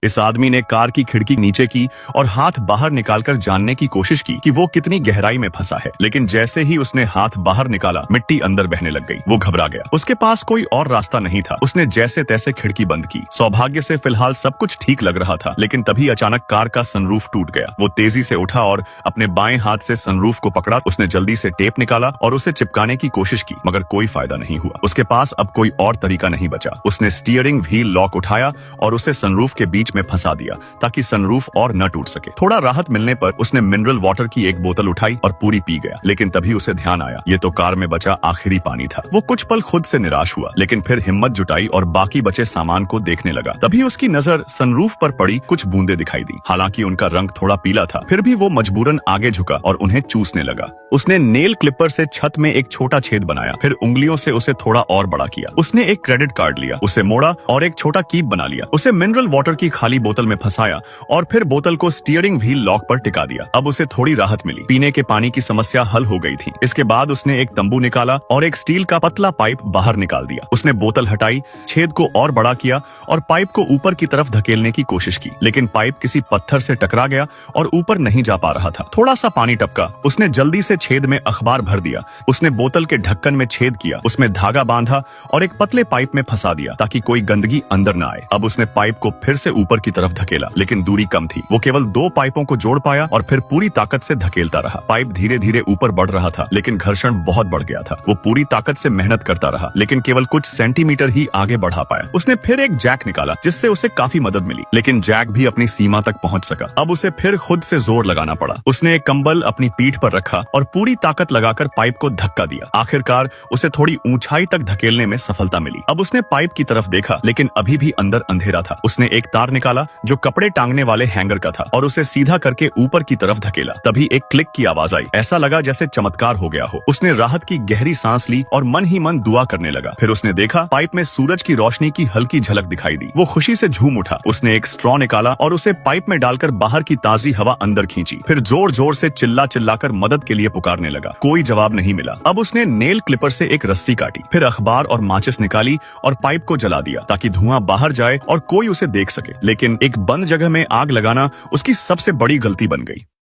इस आदमी ने कार की खिड़की नीचे की और हाथ बाहर निकालकर जानने की कोशिश की कि वो कितनी गहराई में फंसा है, लेकिन जैसे ही उसने हाथ बाहर निकाला मिट्टी अंदर बहने लग गई। वो घबरा गया। उसके पास कोई और रास्ता नहीं था। उसने जैसे तैसे खिड़की बंद की। सौभाग्य से फिलहाल सब कुछ ठीक लग रहा था, लेकिन तभी अचानक कार का सनरूफ टूट गया। वो तेजी से उठा और अपने बाएं हाथ से सनरूफ को पकड़ा। उसने जल्दी से टेप निकाला और उसे चिपकाने की कोशिश की, मगर कोई फायदा नहीं हुआ। उसके पास अब कोई और तरीका नहीं बचा। उसने स्टीयरिंग व्हील लॉक उठाया और उसे सनरूफ के बीच में फंसा दिया ताकि सनरूफ और न टूट सके। थोड़ा राहत मिलने पर उसने मिनरल वाटर की एक बोतल उठाई और पूरी पी गया, लेकिन तभी उसे ध्यान आया ये तो कार में बचा आखिरी पानी था। वो कुछ पल खुद से निराश हुआ, लेकिन फिर हिम्मत जुटाई और बाकी बचे सामान को देखने लगा। तभी उसकी नजर सनरूफ पर पड़ी कुछ बूंदे दिखाई दी। हालांकि उनका रंग थोड़ा पीला था, फिर भी वो मजबूरन आगे झुका और उन्हें चूसने लगा। उसने नेल क्लिपर से छत में एक छोटा छेद बनाया, फिर उंगलियों से उसे थोड़ा और बड़ा किया। उसने एक क्रेडिट कार्ड लिया, उसे मोड़ा और एक छोटा कीप बना लिया। उसे मिनरल वाटर की खाली बोतल में फंसाया और फिर बोतल को स्टीयरिंग व्हील लॉक पर टिका दिया। अब उसे थोड़ी राहत मिली। पीने के पानी की समस्या हल हो गई थी। इसके बाद उसने एक तंबू निकाला और एक स्टील का पतला पाइप बाहर निकाल दिया। उसने बोतल हटाई, छेद को और बड़ा किया और पाइप को ऊपर की तरफ धकेलने की कोशिश की, लेकिन पाइप किसी पत्थर से टकरा गया और ऊपर नहीं जा पा रहा था। थोड़ा सा पानी टपका। उसने जल्दी से छेद में अखबार भर दिया। उसने बोतल के ढक्कन में छेद किया, उसमें धागा बांधा और एक पतले पाइप में फंसा दिया ताकि कोई गंदगी अंदर न आए। अब उसने पाइप को फिर से ऊपर की तरफ धकेला, लेकिन दूरी कम थी। वो केवल 2 पाइपों को जोड़ पाया और फिर पूरी ताकत से धकेलता रहा। पाइप धीरे धीरे ऊपर बढ़ रहा था, लेकिन घर्षण बहुत बढ़ गया था। वो पूरी ताकत से मेहनत करता रहा, लेकिन केवल कुछ सेंटीमीटर ही आगे बढ़ा पाया। उसने फिर एक जैक निकाला, जिससे उसे काफी मदद मिली, लेकिन जैक भी अपनी सीमा तक पहुंच सका। अब उसे फिर खुद से जोर लगाना पड़ा। उसने एक कंबल अपनी पीठ पर रखा और पूरी ताकत लगाकर पाइप को धक्का दिया। आखिरकार उसे थोड़ी ऊंचाई तक धकेलने में सफलता मिली। अब उसने पाइप की तरफ देखा, लेकिन अभी भी अंदर अंधेरा था। उसने एक तार निकाला जो कपड़े टांगने वाले हैंगर का था और उसे सीधा करके ऊपर की तरफ धकेला। तभी एक क्लिक की आवाज आई। ऐसा लगा जैसे चमत्कार हो गया हो। उसने राहत की गहरी सांस ली और मन ही मन दुआ करने लगा। फिर उसने देखा पाइप में सूरज की रोशनी की हल्की झलक दिखाई दी। वो खुशी से झूम उठा। उसने एक स्ट्रॉ निकाला और उसे पाइप में डालकर बाहर की ताजी हवा अंदर खींची। फिर जोर जोर से चिल्ला चिल्लाकर मदद के लिए पुकारने लगा। कोई जवाब नहीं मिला। अब उसने नेल क्लिपर से एक रस्सी काटी, फिर अखबार और माचिस निकाली और पाइप को जला दिया ताकि धुआं बाहर जाए और कोई उसे देख सके। लेकिन एक बंद जगह में आग लगाना उसकी सबसे बड़ी गलती बन गई।